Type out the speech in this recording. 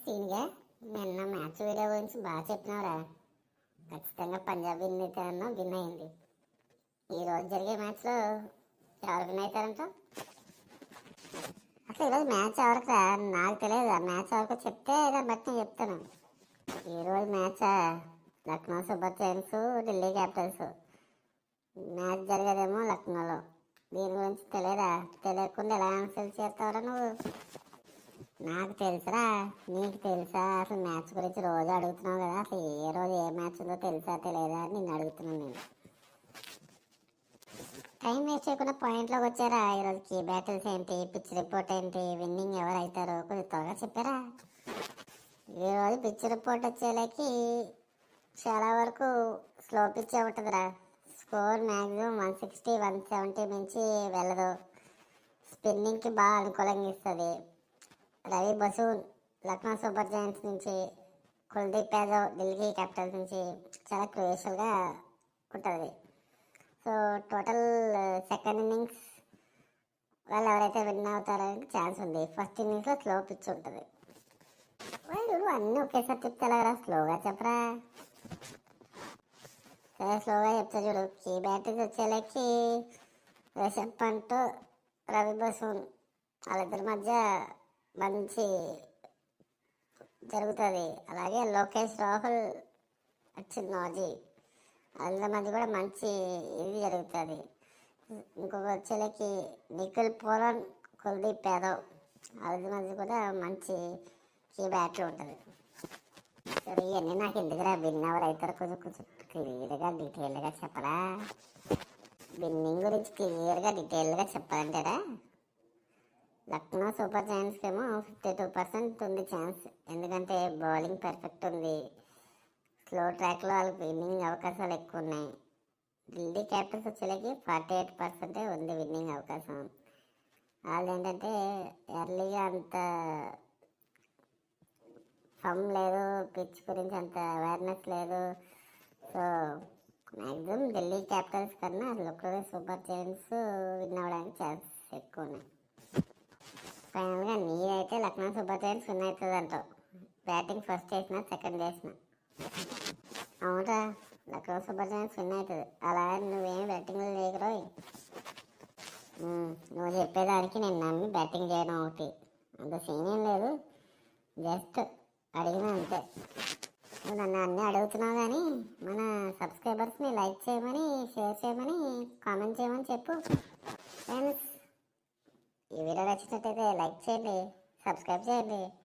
సీన్గా నిన్న match video గురించి బాగా చెప్పినావురా. ఖచ్చితంగా పంజాబ్ విన్ అవుతారన్నా విన్ అయింది. ఈరోజు జరిగే మ్యాచ్లో ఎవరు విన్ అవుతారంట? అసలు ఈరోజు మ్యాచ్ ఎవరికా? నాకు తెలియదు. ఆ మ్యాచ్ ఎవరికో చెప్తే దాన్ని బట్టి నేను చెప్తాను. ఈరోజు match Lucknow super giants Delhi capitals. Match జరిగేదేమో లక్నోలో. దీని గురించి తెలియదా? తెలియకుండా ఎలా ఆన్సర్ చేస్తావరా నువ్వు? నాకు తెలుసురా, నీకు తెలుసా? అసలు మ్యాచ్ గురించి రోజు అడుగుతున్నావు కదా, అసలు ఏ రోజు ఏ మ్యాచ్ ఉందో తెలుసా తెలియదా అని నిన్ను అడుగుతున్నాను నేను. టైం వేస్ట్ చేయకుండా పాయింట్లోకి వచ్చారా? ఈరోజు కీ బ్యాటిల్స్ ఏంటి, పిచ్ రిపోర్ట్ ఏంటి, విన్నింగ్ ఎవరు అవుతారో కొంచెం త్వరగా చెప్పారా? ఈరోజు పిచ్ రిపోర్ట్ వచ్చేలాకి చాలా వరకు స్లో పిచ్చే ఉంటుందిరా. స్కోర్ మ్యాక్సిమం 160 170 మించి వెళ్ళదు. స్పిన్నింగ్కి బాగా అనుకూలంగా ఇస్తుంది. రవి బసూన్ లక్నో సూపర్ జైంట్స్ నుంచి, కుల్దీప్ యాదవ్ ఢిల్లీ క్యాపిటల్స్ నుంచి చాలా క్రూషియల్గా ఉంటుంది. సో టోటల్ సెకండ్ ఇన్నింగ్స్ వాళ్ళు ఎవరైతే విన్ అవుతారని ఛాన్స్ ఉంది. ఫస్ట్ ఇన్నింగ్స్లో స్లో పిచ్ ఉంటుంది. వాళ్ళు అన్నీ ఒకేసారి చెప్తే ఎలాగరా? స్లోగా చెప్పరా. సరే స్లోగా చెప్తా చూడు. కీ బ్యాటింగ్ వచ్చేలాకి రిషబ్ పంట్, రవి బసూన్ వాళ్ళిద్దరి మధ్య మంచి జరుగుతుంది. అలాగే లోకేష్ రాహుల్, అక్షిత్ నోజీ వాళ్ళ మధ్య కూడా మంచి ఇది జరుగుతుంది. ఇంకొక వచ్చేలకి నిఖిల్ పూరన్, కుల్దీప్ యాదవ్ వాళ్ళ మధ్య కూడా మంచి కీ బ్యాట్లు ఉంటుంది. సరే ఇవన్నీ నాకు ఎందుకురా? విన్ ఎవరు అవుతారు కొంచెం కొంచెం క్లియర్గా డీటెయిల్గా చెప్పరా? విన్నింగ్ గురించి క్లియర్గా డీటెయిల్గా చెప్పాలంటారా? లక్నో సూపర్ జైంట్స్కి ఏమో 52% ఉంది ఛాన్స్. ఎందుకంటే బౌలింగ్ పర్ఫెక్ట్ ఉంది. స్లో ట్రాక్లో వాళ్ళకి విన్నింగ్ అవకాశాలు ఎక్కువ ఉన్నాయి. ఢిల్లీ క్యాపిటల్స్ వచ్చేలాకి 48% ఉంది విన్నింగ్ అవకాశం. వాళ్ళు ఏంటంటే ఎర్లీగా అంత ఫమ్ లేదు, పిచ్ గురించి అంత అవేర్నెస్ లేదు. సో మ్యాక్సిమం ఢిల్లీ క్యాపిటల్స్ కన్నా లక్నో సూపర్ జైంట్స్ విన్ అవ్వడానికి ఛాన్స్ ఎక్కువ ఉన్నాయి. ఫైనల్గా నీదైతే లక్నో సూపర్ జైంట్స్ విన్ అవుతుంది అంటావు. బ్యాటింగ్ ఫస్ట్ వేసిన సెకండ్ వేసిన. అవునరా, లక్నో సూపర్ జైంట్స్ విన్ అవుతుంది. అలా నువ్వేం బ్యాటింగ్లో లేకరోయ్. నువ్వు చెప్పేదానికి నేను నమ్మి బ్యాటింగ్ చేయడం ఒకటి, అంత సీన్ ఏం లేదు. జస్ట్ అడిగిన అంతే. నువ్వు నన్ను అన్నీ అడుగుతున్నావు కానీ మన సబ్స్క్రైబర్స్ని లైక్ చేయమని, షేర్ చేయమని, కామెంట్ చేయమని చెప్పు ఫ్రెండ్స్. ఈ వీడియో నచ్చినట్టయితే లైక్ చేయండి, సబ్స్క్రైబ్ చేయండి.